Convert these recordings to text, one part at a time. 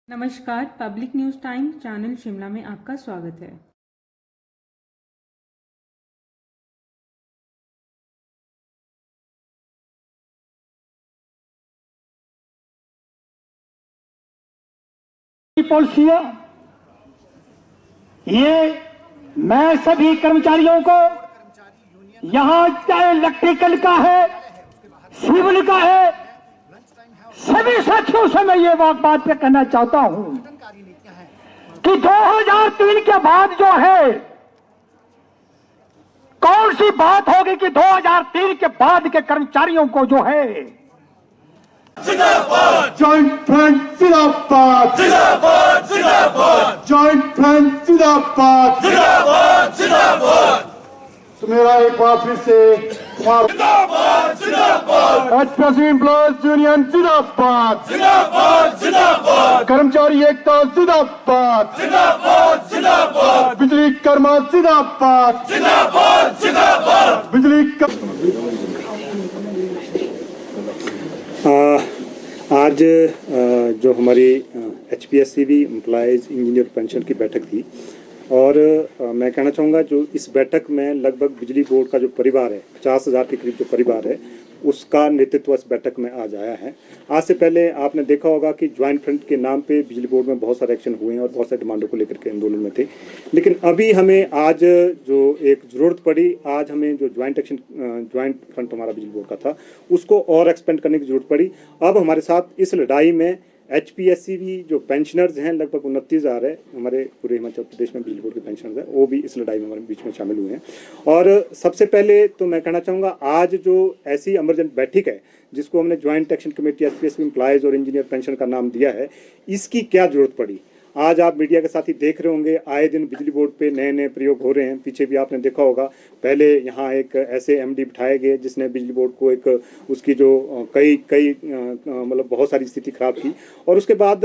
नमस्कार, public news time channel Shimla में आपका स्वागत है। पॉलिसियां ये मैं सभी कर्मचारियों को यहां चाहे इलेक्ट्रिकल का है, सिविल का है, सभी साथियों से मैं ये बात पे कहना चाहता हूं कि 2003 के बाद जो है कौन सी बात होगी कि 2003 के बाद के कर्मचारियों को जो है जॉइंट फ्रंट जिंदाबाद जिंदाबाद जिंदाबाद जॉइंट फ्रंट जिंदाबाद जिंदाबाद जिंदाबाद तो मेरा एक बार फिर से जिंदाबाद जिंदाबाद एचपीएससी एम्प्लॉयज यूनियन जिंदाबाद जिंदाबाद जिंदाबाद कर्मचारी एकता जिंदाबाद जिंदाबाद जिंदाबाद बिजली कर्मा जिंदाबाद जिंदाबाद जिंदाबाद बिजली आज जो हमारी एचपीएससीबी एम्प्लॉयज़ इंजीनियर पेंशन की बैठक थी और मैं कहना चाहूँगा जो इस बैठक में लगभग बिजली बोर्ड का जो परिवार है 50,000 के करीब जो परिवार है उसका नेतृत्व इस बैठक में आज आया है। आज से पहले आपने देखा होगा कि ज्वाइंट फ्रंट के नाम पे बिजली बोर्ड में बहुत सारे एक्शन हुए हैं और बहुत सारे डिमांडों को लेकर के आंदोलन में थे, लेकिन अभी हमें आज जो एक ज़रूरत पड़ी, आज हमें जो ज्वाइंट फ्रंट हमारा बिजली बोर्ड का था उसको और एक्सपेंड करने की ज़रूरत पड़ी। अब हमारे साथ इस लड़ाई में एचपीएससी भी जो पेंशनर्स हैं लगभग 29,000 है, हमारे पूरे हिमाचल प्रदेश में बिजली बोर्ड के पेंशनर्स हैं, वो भी इस लड़ाई में हमारे बीच में शामिल हुए हैं। और सबसे पहले तो मैं कहना चाहूँगा आज जो ऐसी इमरजेंट बैठक है जिसको हमने joint action committee HPSC employees और इंजीनियर पेंशन का नाम दिया है, इसकी क्या ज़रूरत पड़ी। आज आप मीडिया के साथ ही देख रहे होंगे आए दिन बिजली बोर्ड पे नए नए प्रयोग हो रहे हैं। पीछे भी आपने देखा होगा, पहले यहाँ एक ऐसे एमडी बिठाए गए जिसने बिजली बोर्ड को एक उसकी जो कई मतलब बहुत सारी स्थिति खराब की, और उसके बाद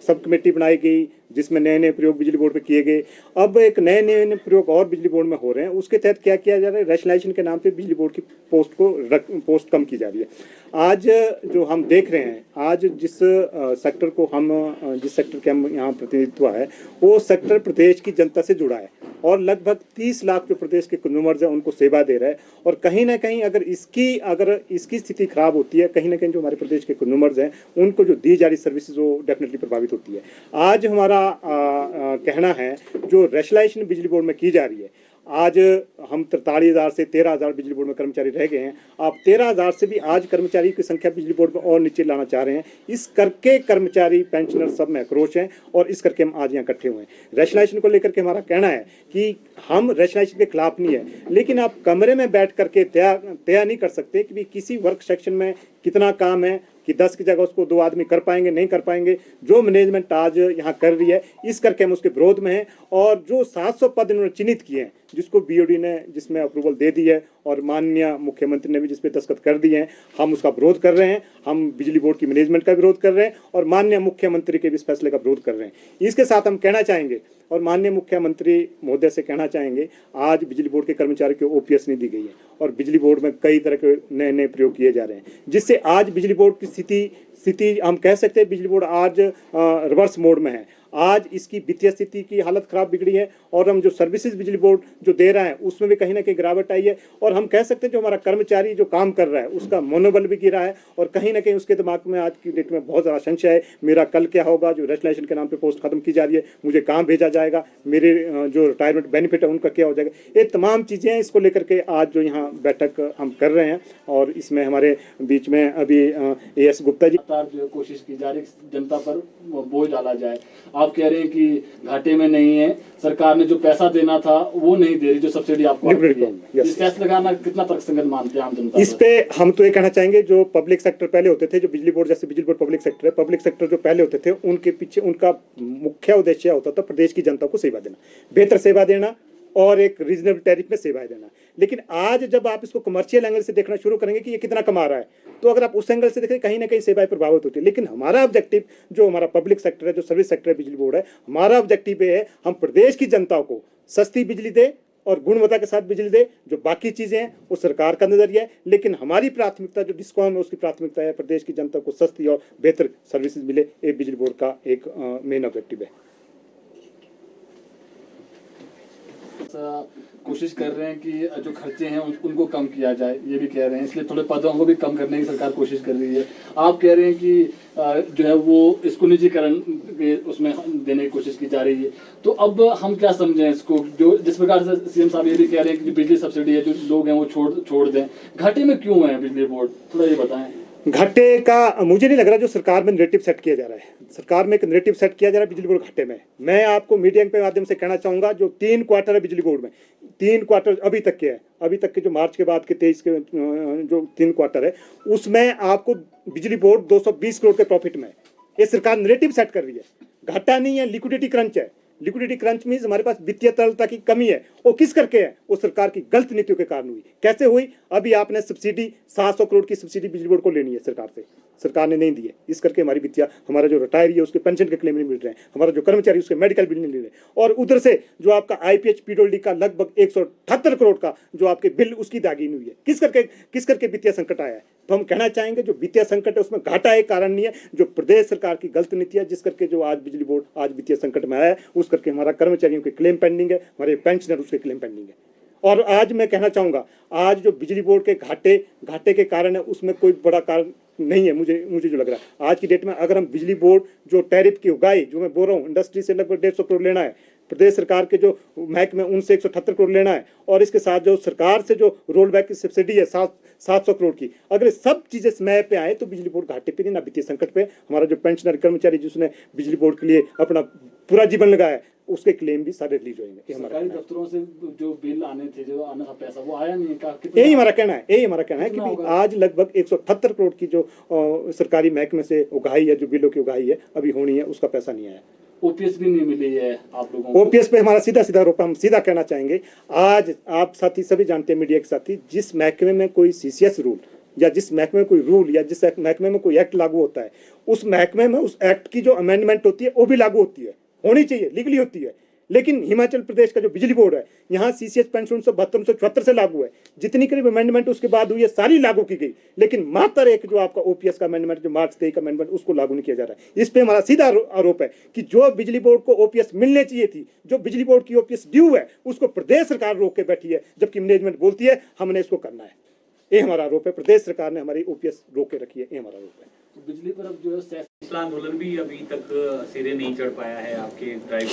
सब कमेटी बनाई गई जिसमें नए नए प्रयोग बिजली बोर्ड पे किए गए। अब एक नए नए प्रयोग और बिजली बोर्ड में हो रहे हैं, उसके तहत क्या किया जा रहा है, रैशनलाइजेशन के नाम पे बिजली बोर्ड की पोस्ट कम की जा रही है। आज जो हम देख रहे हैं, आज जिस सेक्टर के हम यहाँ प्रतिनिधित्व है वो सेक्टर प्रदेश की जनता से जुड़ा है और लगभग 30 लाख जो प्रदेश के कंज्यूमर्स हैं उनको सेवा दे रहा है। और कहीं ना कहीं अगर इसकी स्थिति खराब होती है, कहीं ना कहीं जो हमारे प्रदेश के कंज्यूमर्स हैं उनको जो दी जा रही सर्विसेज वो डेफिनेटली प्रभावित होती है। आज हमारा कहना है जो रैशनलाइजेशन बिजली बोर्ड में की जा रही है, आज हम 43,000 से 13,000 बिजली बोर्ड में कर्मचारी रह गए हैं, आप 13,000 से भी आज कर्मचारी की संख्या बिजली बोर्ड में और नीचे लाना चाह रहे हैं। इस करके कर्मचारी पेंशनर सब में आक्रोश हैं और इस करके हम आज यहाँ इकट्ठे हुए हैं। रैशनलाइजेशन को लेकर के हमारा कहना है कि हम रैशनलाइजेशन के खिलाफ नहीं है, लेकिन आप कमरे में बैठ करके तय नहीं कर सकते कि किसी वर्क सेक्शन में कितना काम है कि 10 की जगह उसको 2 आदमी कर पाएंगे, नहीं कर पाएंगे। जो मैनेजमेंट आज यहाँ कर रही है इस करके हम उसके विरोध में हैं। और जो 700 पद इन्होंने चिन्हित किए हैं जिसको बीओडी ने जिसमें अप्रूवल दे दी है और माननीय मुख्यमंत्री ने भी जिस पे दस्तखत कर दिए हैं, हम उसका विरोध कर रहे हैं। हम बिजली बोर्ड की मैनेजमेंट का विरोध कर रहे हैं और माननीय मुख्यमंत्री के भी इस फैसले का विरोध कर रहे हैं। इसके साथ हम कहना चाहेंगे और माननीय मुख्यमंत्री महोदय से कहना चाहेंगे, आज बिजली बोर्ड के कर्मचारी को ओपीएस नहीं दी गई है और बिजली बोर्ड में कई तरह के नए नए प्रयोग किए जा रहे हैं, जिससे आज बिजली बोर्ड की स्थिति हम कह सकते हैं बिजली बोर्ड आज रिवर्स मोड में है। आज इसकी वित्तीय स्थिति की हालत खराब बिगड़ी है और हम जो सर्विसेज बिजली बोर्ड जो दे रहा है उसमें भी कहीं ना कहीं गिरावट आई है। और हम कह सकते हैं जो हमारा कर्मचारी जो काम कर रहा है उसका मनोबल भी गिरा है और कहीं ना कहीं उसके दिमाग में आज की डेट में बहुत ज़्यादा संशय है, मेरा कल क्या होगा। जो रैशनलाइजेशन के नाम पे पोस्ट खत्म की जा रही है, मुझे कहाँ भेजा जाएगा, मेरे जो रिटायरमेंट बेनिफिट है उनका क्या हो जाएगा, ये तमाम चीज़ें हैं। इसको लेकर के आज जो यहाँ बैठक हम कर रहे हैं और इसमें हमारे बीच में अभी एएस गुप्ता जी जो कोशिश की जा रही जनता पर बोझ डाला जाए। आप कह रहे हैं कि घाटे में नहीं है, सरकार ने जो पैसा देना था वो नहीं दे रही, जो सब्सिडी आपको इस फैसले का कितना तर्कसंगत मानते हैं आम जनता? इस पे हम तो ये कहना चाहेंगे जो पब्लिक सेक्टर पहले होते थे, जो बिजली बोर्ड जैसे बिजली बोर्ड पब्लिक सेक्टर है, पब्लिक सेक्टर जो पहले होते थे उनके पीछे उनका मुख्य उद्देश्य होता था प्रदेश की जनता को सेवा देना, बेहतर सेवा देना और एक रीजनेबल टैरिफ में सेवाएं देना। लेकिन आज जब आप इसको कमर्शियल एंगल से देखना शुरू करेंगे कि ये कितना कमा रहा है, तो अगर आप उस एंगल से देखें कहीं ना कहीं सेवाएं प्रभावित होती है। लेकिन हमारा ऑब्जेक्टिव जो हमारा पब्लिक सेक्टर है, जो सर्विस सेक्टर है बिजली बोर्ड है, हमारा ऑब्जेक्टिव ये है हम प्रदेश की जनता को सस्ती बिजली दे, और गुणवत्ता के साथ बिजली दे। जो बाकी चीज़ें हैं वो सरकार का नज़रिया है, लेकिन हमारी प्राथमिकता जो डिस्कॉम है उसकी प्राथमिकता है प्रदेश की जनता को सस्ती और बेहतर सर्विसेज मिले। ये बिजली बोर्ड का एक मेन ऑब्जेक्टिव है। कोशिश कर रहे हैं कि जो खर्चे हैं उनको कम किया जाए, ये भी कह रहे हैं, इसलिए थोड़े पदों को भी कम करने की सरकार कोशिश कर रही है। आप कह रहे हैं कि जो है वो इसको निजीकरण के उसमें देने की कोशिश की जा रही है, तो अब हम क्या समझें इसको? जो जिस प्रकार से सीएम साहब ये भी कह रहे हैं कि जो बिजली सब्सिडी है जो लोग हैं वो छोड़ दें, घाटे में क्यों है बिजली बोर्ड, थोड़ा ये बताएं। घाटे का मुझे नहीं लग रहा, जो सरकार में नैरेटिव सेट किया जा रहा है, सरकार में एक नैरेटिव सेट किया जा रहा है बिजली बोर्ड घाटे में। मैं आपको मीडिया के माध्यम से कहना चाहूंगा, जो 3 क्वार्टर है बिजली बोर्ड में, 3 क्वार्टर अभी तक के है, अभी तक के जो मार्च के बाद के 23 के जो 3 क्वार्टर है उसमें आपको बिजली बोर्ड 220 करोड़ के प्रॉफिट में है। ये सरकार नैरेटिव सेट कर रही है। घाटा नहीं है, लिक्विडिटी क्रंच है। लिक्विडिटी क्रंच मीन्स हमारे पास वित्तीय तरलता की कमी है। वो किस करके है? वो सरकार की गलत नीतियों के कारण हुई। कैसे हुई? अभी आपने सब्सिडी 700 करोड़ की सब्सिडी बिजली बोर्ड को लेनी है सरकार से, सरकार ने नहीं दी है। इस करके हमारी वित्तीय, हमारा जो रिटायरी है उसके पेंशन के क्लेम नहीं मिल रहे हैं, हमारा जो कर्मचारी उसके मेडिकल बिल नहीं ले रहे, और उधर से जो आपका IPH PWD का लगभग 178 करोड़ का जो आपके बिल उसकी दागी नहीं हुई है। किस करके वित्तीय संकट आया है? तो हम कहना चाहेंगे जो वित्तीय संकट है उसमें घाटा एक कारण नहीं है, जो प्रदेश सरकार की गलत नीति है, जिस करके जो आज बिजली बोर्ड आज वित्तीय संकट में आया है, उस करके हमारा कर्मचारियों के क्लेम पेंडिंग है, हमारे पेंशनर उसके क्लेम पेंडिंग है। और आज मैं कहना चाहूंगा, आज जो बिजली बोर्ड के घाटे के कारण है उसमें कोई बड़ा कारण नहीं है। मुझे जो लग रहा है आज की डेट में, अगर हम बिजली बोर्ड जो टैरिफ की उगाई, जो मैं बोल रहा हूँ, इंडस्ट्री से लगभग 150 करोड़ लेना है, प्रदेश सरकार के जो महकमे उनसे 178 करोड़ लेना है, और इसके साथ जो सरकार से जो रोल बैक की सब्सिडी है 700 करोड़ की, अगर सब चीजें समय पे आए तो बिजली बोर्ड घाटे पे नहीं, ना वित्तीय संकट पे। हमारा जो पेंशनर कर्मचारी जिसने बिजली बोर्ड के लिए अपना पूरा जीवन लगाया उसके क्लेम भी सारे रिलीज होंगे। सरकारी दफ्तरों से जो बिल आने थे, जो आना था पैसा, वो आया नहीं है। यही हमारा कहना है कि आज लगभग 178 करोड़ की जो सरकारी महकमे से उगाही है, जो बिलों की उगाही है अभी होनी है, उसका पैसा नहीं आया। OPS भी नहीं मिली है आप लोगों को। OPS पे हमारा सीधा आरोप, हम सीधा कहना चाहेंगे, आज आप साथी सभी जानते हैं, मीडिया के साथी, जिस महकमे में कोई CCS रूल या जिस महकमे में कोई रूल या जिस महकमे में कोई एक्ट लागू होता है, उस महकमे में उस एक्ट की जो अमेंडमेंट होती है वो भी लागू होती है, होनी चाहिए, लीगली होती है। लेकिन हिमाचल प्रदेश का जो बिजली बोर्ड है, यहाँ CCS पेंशन 1972 से लागू है, जितनी करीब अमेंडमेंट उसके बाद हुई है सारी लागू की गई, लेकिन मात्र एक जो आपका OPS का अमेंडमेंट, जो मार्च 23 का अमेंडमेंट, उसको लागू नहीं किया जा रहा है। इस पे हमारा सीधा आरोप है कि जो बिजली बोर्ड को OPS मिलने चाहिए थी, जो बिजली बोर्ड की OPS ड्यू है, उसको प्रदेश सरकार रोक के बैठी है, जबकि मैनेजमेंट बोलती है हमने इसको करना है। ये हमारा आरोप है, प्रदेश सरकार ने हमारी OPS रोक के रखी है, ये हमारा आरोप है। बिजली पर अब जो है आंदोलन भी अभी तक सिरे नहीं चढ़ पाया है आपके ड्राइव।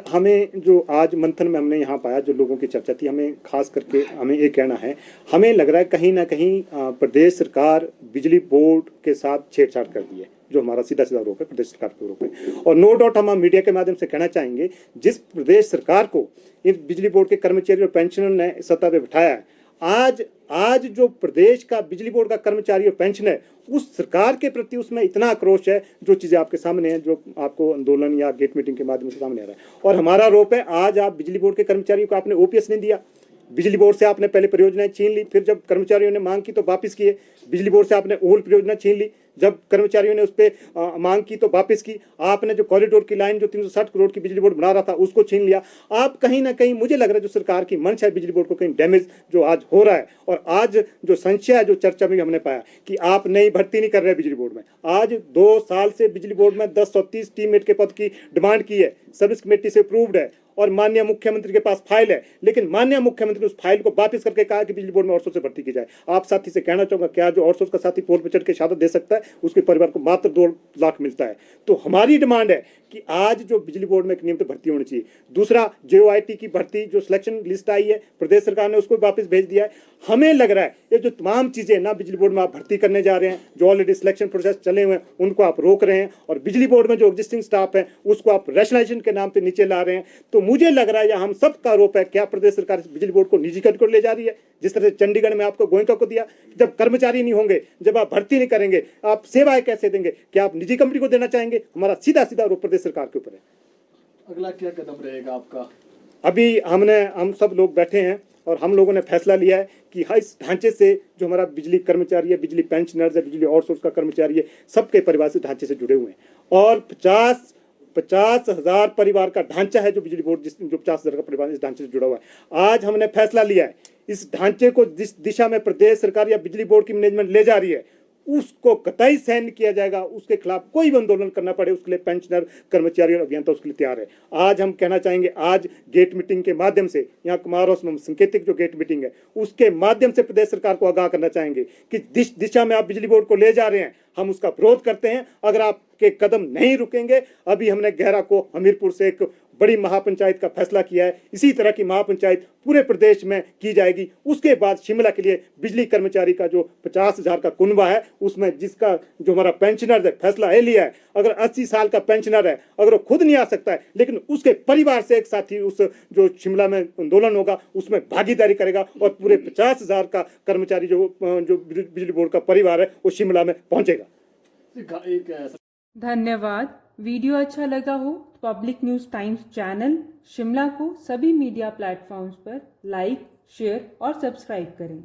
हमें जो आज मंथन में हमने यहाँ पाया, जो लोगों की चर्चा थी, हमें खास करके हमें ये कहना है, हमें लग रहा है कहीं ना कहीं प्रदेश सरकार बिजली बोर्ड के साथ छेड़छाड़ कर दी है, जो हमारा सीधा आरोप है, प्रदेश सरकार के आरोप है। और नो डाउट हम मीडिया के माध्यम से कहना चाहेंगे, जिस प्रदेश सरकार को इस बिजली बोर्ड के कर्मचारी और पेंशनर ने सत्ता पे बिठाया है, आज जो प्रदेश का बिजली बोर्ड का कर्मचारी और पेंशन है, उस सरकार के प्रति उसमें इतना आक्रोश है, जो चीजें आपके सामने हैं, जो आपको आंदोलन या गेट मीटिंग के माध्यम से सामने आ रहा है। और हमारा आरोप है, आज आप बिजली बोर्ड के कर्मचारियों को आपने OPS नहीं दिया, बिजली बोर्ड से आपने पहले परियोजनाएं छीन ली, फिर जब कर्मचारियों ने मांग की तो वापस किए, बिजली बोर्ड से आपने ओल्ड परियोजना छीन ली, जब कर्मचारियों ने उस पर मांग की तो वापस की, आपने जो कॉरिडोर की लाइन जो 360 करोड़ की बिजली बोर्ड बना रहा था उसको छीन लिया। आप कहीं ना कहीं, मुझे लग रहा है जो सरकार की मंशा है, बिजली बोर्ड को कहीं डैमेज जो आज हो रहा है। और आज जो संशय है, जो चर्चा में हमने पाया कि आप नई भर्ती नहीं कर रहे बिजली बोर्ड में, आज 2 साल से बिजली बोर्ड में 1030 टीममेट के पद की डिमांड की है, सर्विस कमेटी से अप्रूव्ड है, और माननीय मुख्यमंत्री के पास फाइल है, लेकिन माननीय मुख्यमंत्री ने उस फाइल को वापस करके कहा कि बिजली बोर्ड में आउटसोर्स से भर्ती की जाए। आप साथी से कहना चाहूंगा, क्या जो आउटसोर्स का साथी पोल पर चढ़ के शहादत दे सकता है, उसके परिवार को मात्र 2 लाख मिलता है। तो हमारी डिमांड है कि आज जो बिजली बोर्ड में एक नियमित भर्ती होनी चाहिए। दूसरा, JOIT की भर्ती जो सिलेक्शन लिस्ट आई है, प्रदेश सरकार ने उसको वापस भेज दिया है। हमें लग रहा है ये जो तमाम चीजें ना बिजली बोर्ड में आप भर्ती करने जा रहे हैं, जो ऑलरेडी सिलेक्शन प्रोसेस चले हुए हैं, उनको आप रोक रहे हैं, और बिजली बोर्ड में जो एग्जिस्टिंग स्टाफ है उसको आप रैशनलाइजेशन के नाम पे नीचे ला रहे हैं। तो मुझे लग रहा है हम सब का आरोप है, क्या प्रदेश सरकार बिजली बोर्ड को निजीकरण को ले जा रही है, जिस तरह से चंडीगढ़ में आपको गोयनका को दिया। जब कर्मचारी नहीं होंगे, जब आप भर्ती नहीं करेंगे, आप सेवाएं कैसे देंगे? क्या आप निजी कंपनी को देना चाहेंगे? हमारा सीधा आरोप प्रदेश सरकार के ऊपर है। अगला क्या कदम रहेगा आपका? अभी हम सब लोग बैठे हैं और हम लोगों ने फैसला लिया है कि इस ढांचे से जो हमारा बिजली कर्मचारी है, बिजली पेंशनर्स है, बिजली आउटसोर्स का कर्मचारी है, सबके परिवार से ढांचे से जुड़े हुए हैं, और 50,000 परिवार का ढांचा है जो बिजली बोर्ड जो 50,000 का परिवार इस ढांचे से जुड़ा हुआ है। आज हमने फैसला लिया है इस ढांचे को जिस दिशा में प्रदेश सरकार या बिजली बोर्ड की मैनेजमेंट ले जा रही है उसको कतई सहन किया जाएगा। उसके खिलाफ कोई भी आंदोलन करना पड़े उसके लिए पेंशनर, कर्मचारी और अभियंता उसके लिए तैयार है। आज हम कहना चाहेंगे, आज गेट मीटिंग के माध्यम से, यहाँ कुमार और संकेतिक जो गेट मीटिंग है उसके माध्यम से प्रदेश सरकार को आगाह करना चाहेंगे कि जिस दिशा में आप बिजली बोर्ड को ले जा रहे हैं हम उसका विरोध करते हैं। अगर आपके कदम नहीं रुकेंगे, अभी हमने गहरा को हमीरपुर से एक बड़ी महापंचायत का फैसला किया है, इसी तरह की महापंचायत पूरे प्रदेश में की जाएगी। उसके बाद शिमला के लिए बिजली कर्मचारी का जो 50,000 का कुनबा है उसमें जिसका जो हमारा पेंशनर है फैसला है लिया है, अगर 80 साल का पेंशनर है, अगर वो खुद नहीं आ सकता है लेकिन उसके परिवार से एक साथी उस जो शिमला में आंदोलन होगा उसमें भागीदारी करेगा और पूरे 50,000 का कर्मचारी जो बिजली बोर्ड का परिवार है वो शिमला में पहुंचेगा। धन्यवाद। वीडियो अच्छा लगा हो तो public news times channel Shimla को सभी मीडिया प्लेटफॉर्म्स पर लाइक, शेयर और सब्सक्राइब करें।